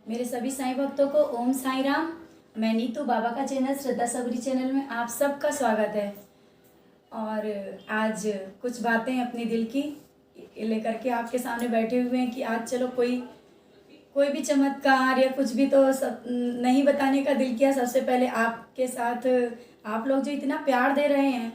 मेरे सभी साईं भक्तों को ओम साईं राम। मैं नीतू, बाबा का चैनल श्रद्धा सबरी चैनल में आप सबका स्वागत है। और आज कुछ बातें अपने दिल की लेकर के आपके सामने बैठे हुए हैं कि आज चलो कोई भी चमत्कार या कुछ भी तो सब नहीं बताने का दिल किया। सबसे पहले आपके साथ आप लोग जो इतना प्यार दे रहे हैं,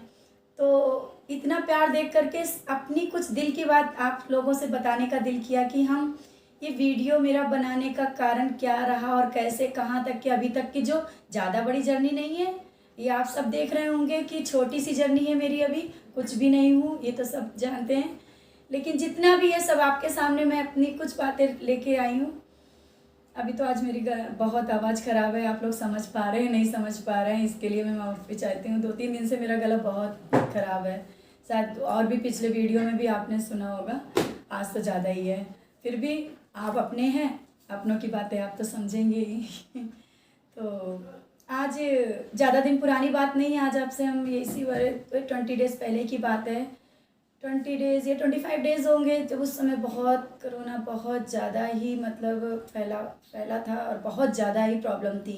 तो इतना प्यार देख करके अपनी कुछ दिल की बात आप लोगों से बताने का दिल किया कि हम ये वीडियो मेरा बनाने का कारण क्या रहा और कैसे कहाँ तक कि अभी तक की जो ज़्यादा बड़ी जर्नी नहीं है, ये आप सब देख रहे होंगे कि छोटी सी जर्नी है मेरी, अभी कुछ भी नहीं हूँ, ये तो सब जानते हैं। लेकिन जितना भी है सब आपके सामने मैं अपनी कुछ बातें लेके आई हूँ। अभी तो आज मेरी बहुत आवाज़ ख़राब है, आप लोग समझ पा रहे हैं नहीं समझ पा रहे हैं, इसके लिए मैं माफ़ी चाहती हूँ। 2-3 दिन से मेरा गला बहुत ख़राब है, शायद और भी पिछले वीडियो में भी आपने सुना होगा, आज तो ज़्यादा ही है। फिर भी आप अपने हैं, अपनों की बातें आप तो समझेंगे ही। तो आज ज़्यादा दिन पुरानी बात नहीं है, आज आपसे हम ये इसी बारे 20 डेज़ पहले की बात है। 20 डेज़ या 25 डेज़ होंगे, जब उस समय बहुत कोरोना बहुत ज़्यादा ही मतलब फैला था और बहुत ज़्यादा ही प्रॉब्लम थी।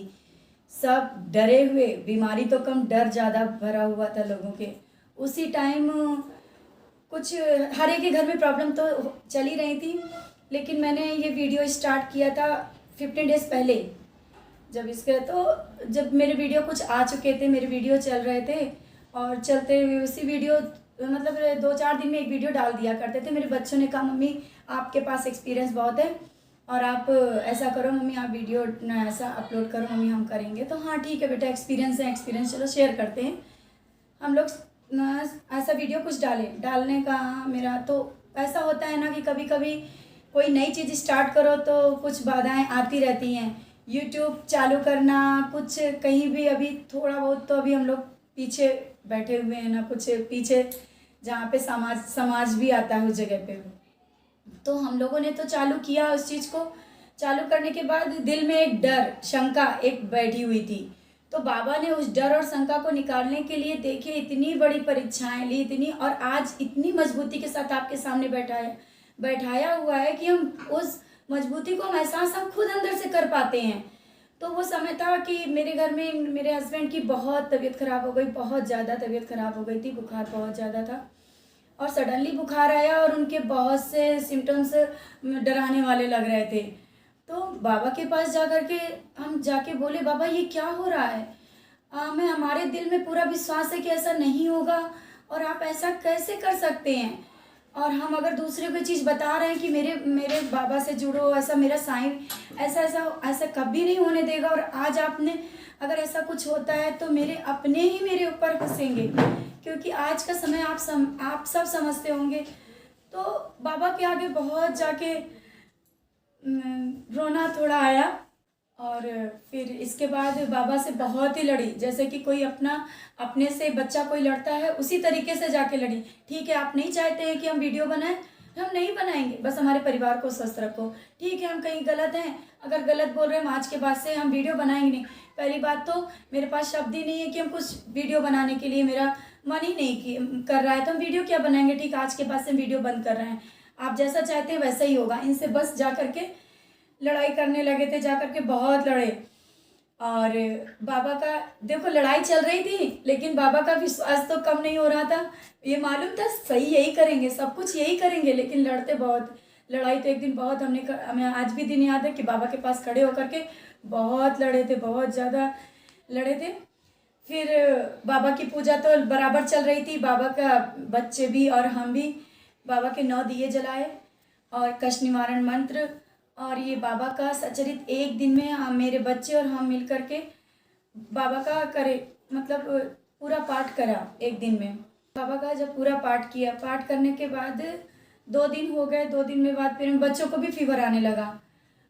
सब डरे हुए, बीमारी तो कम डर ज़्यादा भरा हुआ था लोगों के। उसी टाइम कुछ हर एक के घर में प्रॉब्लम तो चल ही रही थी, लेकिन मैंने ये वीडियो स्टार्ट किया था 15 डेज़ पहले। जब मेरे वीडियो कुछ आ चुके थे, मेरे वीडियो चल रहे थे और चलते हुए उसी वीडियो मतलब 2-4 दिन में एक वीडियो डाल दिया करते थे। मेरे बच्चों ने कहा मम्मी आपके पास एक्सपीरियंस बहुत है और आप ऐसा करो मम्मी, आप वीडियो ना ऐसा अपलोड करो मम्मी, हम करेंगे। तो हाँ ठीक है बेटा, एक्सपीरियंस है, एक्सपीरियंस चलो शेयर करते हैं। हम लोग ऐसा वीडियो कुछ डालने का मेरा तो ऐसा होता है ना कि कभी कभी कोई नई चीज़ स्टार्ट करो तो कुछ बाधाएं आती रहती हैं। यूट्यूब चालू करना, कुछ कहीं भी अभी थोड़ा बहुत तो अभी हम लोग पीछे बैठे हुए हैं ना, कुछ पीछे जहाँ पे समाज भी आता है उस जगह पे। तो हम लोगों ने तो चालू किया, उस चीज़ को चालू करने के बाद दिल में एक डर शंका एक बैठी हुई थी। तो बाबा ने उस डर और शंका को निकालने के लिए देखिए इतनी बड़ी परीक्षाएं ली, इतनी, और आज इतनी मजबूती के साथ आपके सामने बैठाया हुआ है कि हम उस मजबूती को एहसास हम खुद अंदर से कर पाते हैं। तो वो समय था कि मेरे घर में मेरे हस्बैंड की बहुत तबीयत ख़राब हो गई, बहुत ज़्यादा तबीयत ख़राब हो गई थी, बुखार बहुत ज़्यादा था और सडनली बुखार आया और उनके बहुत से सिम्टम्स डराने वाले लग रहे थे। तो बाबा के पास हम जाके बोले बाबा ये क्या हो रहा है, हमें हमारे दिल में पूरा विश्वास है कि ऐसा नहीं होगा और आप ऐसा कैसे कर सकते हैं, और हम अगर दूसरे को चीज़ बता रहे हैं कि मेरे बाबा से जुड़ो, ऐसा मेरा साईं ऐसा कभी नहीं होने देगा, और आज आपने अगर ऐसा कुछ होता है तो मेरे अपने ही मेरे ऊपर हंसेंगे, क्योंकि आज का समय आप सब समझते होंगे। तो बाबा के आगे बहुत जाके रोना थोड़ा आया, और फिर इसके बाद बाबा से बहुत ही लड़ी, जैसे कि कोई अपने से बच्चा कोई लड़ता है उसी तरीके से जाके लड़ी। ठीक है, आप नहीं चाहते हैं कि हम वीडियो बनाएं, हम नहीं बनाएंगे, बस हमारे परिवार को स्वस्थ रखो। ठीक है, हम कहीं गलत हैं, अगर गलत बोल रहे हैं आज के बाद से हम वीडियो बनाएंगे नहीं। पहली बात तो मेरे पास शब्द ही नहीं है कि हम कुछ वीडियो बनाने के लिए, मेरा मन ही नहीं कर रहा है तो हम वीडियो क्या बनाएंगे। ठीक, आज के बाद से वीडियो बंद कर रहे हैं, आप जैसा चाहते हैं वैसा ही होगा। इनसे बस जा करके लड़ाई करने लगे थे, जा करके बहुत लड़े। और बाबा का देखो लड़ाई चल रही थी, लेकिन बाबा का विश्वास तो कम नहीं हो रहा था। ये मालूम था सही यही करेंगे, सब कुछ यही करेंगे, लेकिन लड़ते बहुत। लड़ाई तो एक दिन बहुत हमें आज भी दिन याद है कि बाबा के पास खड़े होकर के बहुत लड़े थे, बहुत ज़्यादा लड़े थे। फिर बाबा की पूजा तो बराबर चल रही थी, बाबा का बच्चे भी और हम भी बाबा के 9 दिए जलाए और कष्ट निवारण मंत्र, और ये बाबा का सचरित एक दिन में मेरे बच्चे और हम मिल करके बाबा का मतलब पूरा पाठ करा एक दिन में। बाबा का जब पूरा पाठ किया, पाठ करने के बाद 2 दिन हो गए, 2 दिन में बाद फिर बच्चों को भी फीवर आने लगा,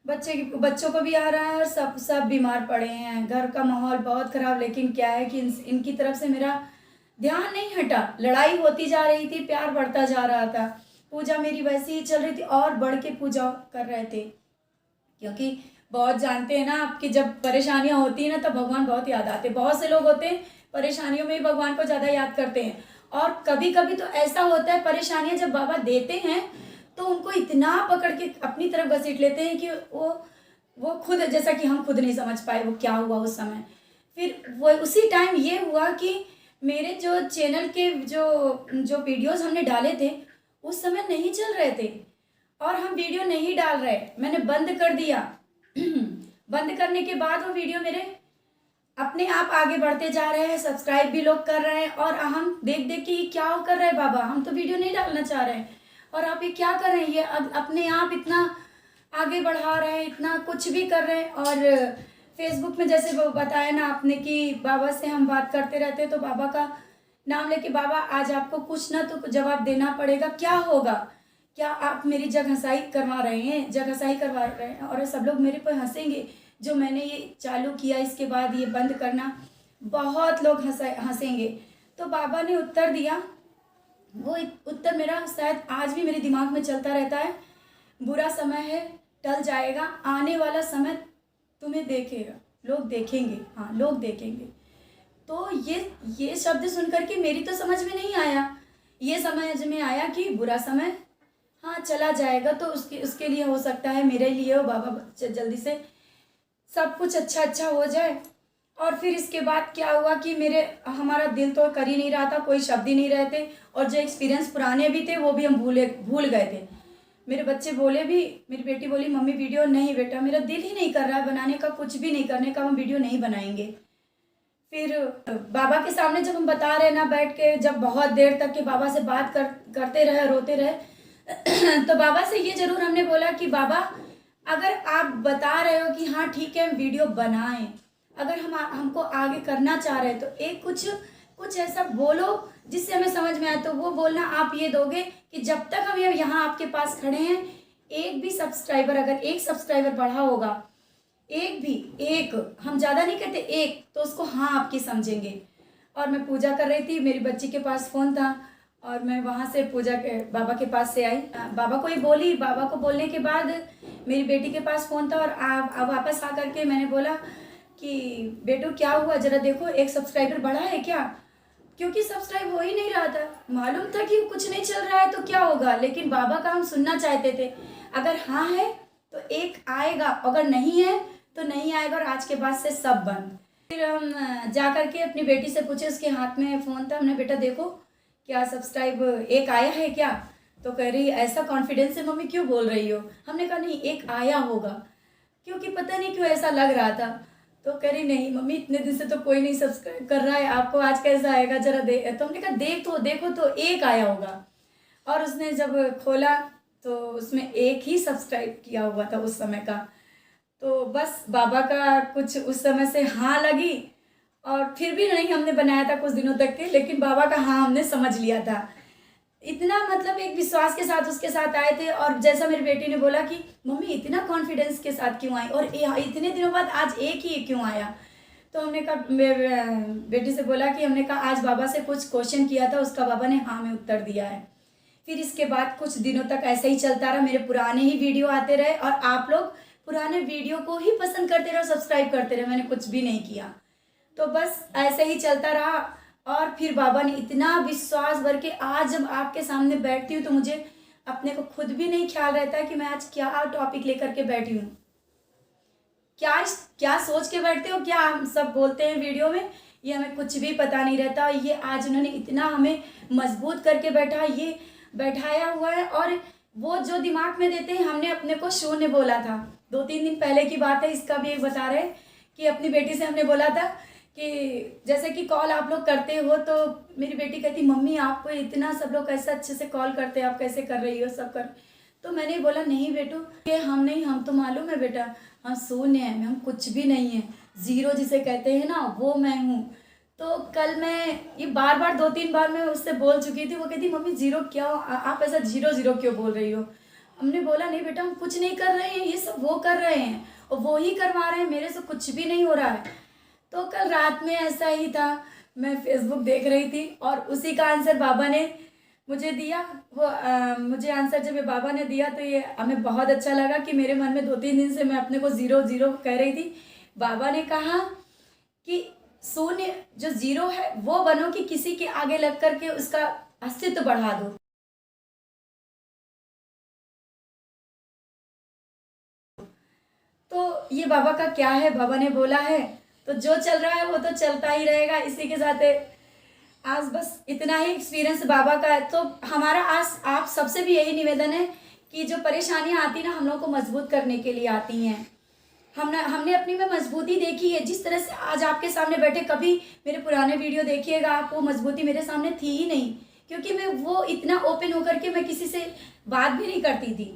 बच्चों को भी आ रहा है और सब बीमार पड़े हैं, घर का माहौल बहुत ख़राब। लेकिन क्या है कि इनकी तरफ से मेरा ध्यान नहीं हटा, लड़ाई होती जा रही थी, प्यार बढ़ता जा रहा था, पूजा मेरी वैसे ही चल रही थी और बढ़ के पूजा कर रहे थे। क्योंकि बहुत जानते हैं ना आपकी जब परेशानियां होती हैं ना तो भगवान बहुत याद आते हैं। बहुत से लोग होते हैं परेशानियों में ही भगवान को ज़्यादा याद करते हैं, और कभी कभी तो ऐसा होता है परेशानियां जब बाबा देते हैं तो उनको इतना पकड़ के अपनी तरफ घसीट लेते हैं कि वो वो खुद, जैसा कि हम खुद नहीं समझ पाए वो क्या हुआ उस समय। फिर वो उसी टाइम ये हुआ कि मेरे जो चैनल के जो जो वीडियोस हमने डाले थे उस समय नहीं चल रहे थे और हम वीडियो नहीं डाल रहे, मैंने बंद कर दिया। बंद करने के बाद वो वीडियो मेरे अपने आप आगे बढ़ते जा रहे हैं, सब्सक्राइब भी लोग कर रहे हैं और हम देख देख के ये क्या कर रहे हैं बाबा, हम तो वीडियो नहीं डालना चाह रहे हैं और आप ये क्या कर रहे हैं, ये अपने आप इतना आगे बढ़ा रहे हैं, इतना कुछ भी कर रहे हैं। और फेसबुक में जैसे वो बताया ना आपने कि बाबा से हम बात करते रहते हैं तो बाबा का नाम लेके, बाबा आज आपको कुछ ना तो जवाब देना पड़ेगा, क्या होगा, क्या आप मेरी जगहसाई करवा रहे हैं, जगहसाई करवा रहे हैं और सब लोग मेरे पर हंसेंगे जो मैंने ये चालू किया इसके बाद ये बंद करना, बहुत लोग हंसेंगे। तो बाबा ने उत्तर दिया, वो उत्तर मेरा शायद आज भी मेरे दिमाग में चलता रहता है, बुरा समय है टल जाएगा, आने वाला समय तुम्हें देखेगा, लोग देखेंगे, हाँ लोग देखेंगे। तो ये शब्द सुन करके मेरी तो समझ में नहीं आया, ये समझ में आया कि बुरा समय हाँ चला जाएगा तो उसके लिए हो सकता है मेरे लिए हो बाबा जल्दी से सब कुछ अच्छा अच्छा हो जाए। और फिर इसके बाद क्या हुआ कि हमारा दिल तो कर ही नहीं रहा था, कोई शब्द ही नहीं रहे थे और जो एक्सपीरियंस पुराने भी थे वो भी हम भूल गए थे। मेरे बच्चे बोले भी, मेरी बेटी बोली मम्मी वीडियो नहीं बेटा, मेरा दिल ही नहीं कर रहा है बनाने का, कुछ भी नहीं करने का, हम वीडियो नहीं बनाएंगे। फिर बाबा के सामने जब हम बता रहे ना बैठ के, जब बहुत देर तक के बाबा से बात करते रहे, रोते रहे तो बाबा से ये जरूर हमने बोला कि बाबा अगर आप बता रहे हो कि हाँ ठीक है हम वीडियो बनाएं, अगर हमको आगे करना चाह रहे हैं तो एक कुछ ऐसा बोलो जिससे हमें समझ में आए। तो वो बोलना आप ये दोगे कि जब तक हम यहाँ आपके पास खड़े हैं, एक भी सब्सक्राइबर, अगर एक सब्सक्राइबर बढ़ा होगा, एक भी, एक, हम ज़्यादा नहीं कहते, एक, तो उसको हाँ आपकी समझेंगे। और मैं पूजा कर रही थी, मेरी बच्ची के पास फ़ोन था और मैं वहाँ से पूजा के बाबा के पास से आई, बाबा को ही बोली, बाबा को बोलने के बाद मेरी बेटी के पास फ़ोन था और वापस आ करके मैंने बोला कि बेटू क्या हुआ, ज़रा देखो एक सब्सक्राइबर बढ़ा है क्या, क्योंकि सब्सक्राइब हो ही नहीं रहा था, मालूम था कि कुछ नहीं चल रहा है तो क्या होगा, लेकिन बाबा का हम सुनना चाहते थे, अगर हाँ है तो एक आएगा, अगर नहीं है तो नहीं आएगा और आज के बाद से सब बंद। फिर हम जा करके अपनी बेटी से पूछे, उसके हाथ में फ़ोन था, हमने बेटा देखो क्या सब्सक्राइब एक आया है क्या, तो कह रही ऐसा कॉन्फिडेंस से मम्मी क्यों बोल रही हो, हमने कहा नहीं एक आया होगा, क्योंकि पता नहीं क्यों ऐसा लग रहा था। तो कह रही नहीं मम्मी इतने दिन से तो कोई नहीं सब्सक्राइब कर रहा है, आपको आज कैसा आएगा जरा तो हमने कहा देखो तो एक आया होगा। और उसने जब खोला तो उसमें एक ही सब्सक्राइब किया हुआ था उस समय का। तो बस बाबा का कुछ उस समय से हाँ लगी और फिर भी नहीं हमने बनाया था कुछ दिनों तक के, लेकिन बाबा का हाँ हमने समझ लिया था। इतना मतलब एक विश्वास के साथ उसके साथ आए थे। और जैसा मेरी बेटी ने बोला कि मम्मी इतना कॉन्फिडेंस के साथ क्यों आई और इतने दिनों बाद आज एक ही क्यों आया, तो हमने कहा, बेटी से बोला कि हमने कहा आज बाबा से कुछ क्वेश्चन किया था, उसका बाबा ने हाँ में उत्तर दिया है। फिर इसके बाद कुछ दिनों तक ऐसा ही चलता रहा, मेरे पुराने ही वीडियो आते रहे और आप लोग पुराने वीडियो को ही पसंद करते रहे, सब्सक्राइब करते रहे, मैंने कुछ भी नहीं किया। तो बस ऐसे ही चलता रहा। और फिर बाबा ने इतना विश्वास भर के, आज जब आपके सामने बैठती हूँ तो मुझे अपने को खुद भी नहीं ख्याल रहता है कि मैं आज क्या टॉपिक लेकर के बैठी हूँ, क्या सोच के बैठते हो, क्या हम सब बोलते हैं वीडियो में, ये हमें कुछ भी पता नहीं रहता। ये आज उन्होंने इतना हमें मजबूत करके बैठाया हुआ है। और वो जो दिमाग में देते हैं, हमने अपने को शून्य बोला था, 2-3 दिन पहले की बात है, इसका भी एक बता रहे कि अपनी बेटी से हमने बोला था कि जैसे कि कॉल आप लोग करते हो, तो मेरी बेटी कहती मम्मी आपको इतना सब लोग कैसे अच्छे से कॉल करते हैं, आप कैसे कर रही हो सब कर। तो मैंने बोला नहीं बेटू ये हम नहीं, हम तो मालूम है बेटा हम शून्य हैं, हम कुछ भी नहीं है, जीरो जिसे कहते हैं ना वो मैं हूँ। तो कल मैं ये बार 2-3 बार मैं उससे बोल चुकी थी, वो कहती मम्मी जीरो क्या, आप ऐसा जीरो जीरो क्यों बोल रही हो। हमने बोला नहीं बेटा हम कुछ नहीं कर रहे हैं, ये सब वो कर रहे हैं और वो ही करवा रहे हैं, मेरे से कुछ भी नहीं हो रहा है। तो कल रात में ऐसा ही था, मैं फेसबुक देख रही थी और उसी का आंसर बाबा ने मुझे दिया। वो मुझे आंसर जब बाबा ने दिया तो ये हमें बहुत अच्छा लगा कि मेरे मन में 2-3 दिन से मैं अपने को जीरो जीरो कह रही थी। बाबा ने कहा कि शून्य जो जीरो है वो बनो कि किसी के आगे लग करके उसका अस्तित्व बढ़ा दो। तो ये बाबा का क्या है, बाबा ने बोला है तो जो चल रहा है वो तो चलता ही रहेगा। इसी के साथ आज बस इतना ही एक्सपीरियंस बाबा का है। तो हमारा आज आप सबसे भी यही निवेदन है कि जो परेशानियां आती ना हम लोग को मजबूत करने के लिए आती हैं। हमने अपनी में मजबूती देखी है, जिस तरह से आज आपके सामने बैठे, कभी मेरे पुराने वीडियो देखिएगा आप, वो मजबूती मेरे सामने थी ही नहीं, क्योंकि मैं वो इतना ओपन होकर के मैं किसी से बात भी नहीं करती थी,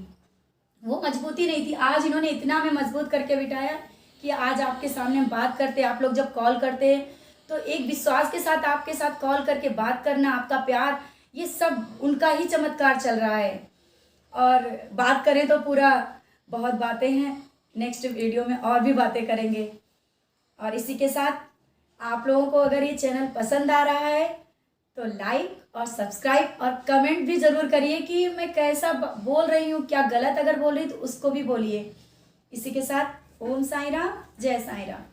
वो मजबूती नहीं थी। आज इन्होंने इतना हमें मजबूत करके बिठाया कि आज आपके सामने हम बात करते हैं। आप लोग जब कॉल करते हैं तो एक विश्वास के साथ आपके साथ कॉल करके बात करना, आपका प्यार, ये सब उनका ही चमत्कार चल रहा है। और बात करें तो पूरा बहुत बातें हैं, नेक्स्ट वीडियो में और भी बातें करेंगे। और इसी के साथ आप लोगों को अगर ये चैनल पसंद आ रहा है तो लाइक और सब्सक्राइब और कमेंट भी ज़रूर करिए कि मैं कैसा बोल रही हूँ, क्या गलत अगर बोल रही तो उसको भी बोलिए। इसी के साथ ओम साईं राम, जय साईं राम।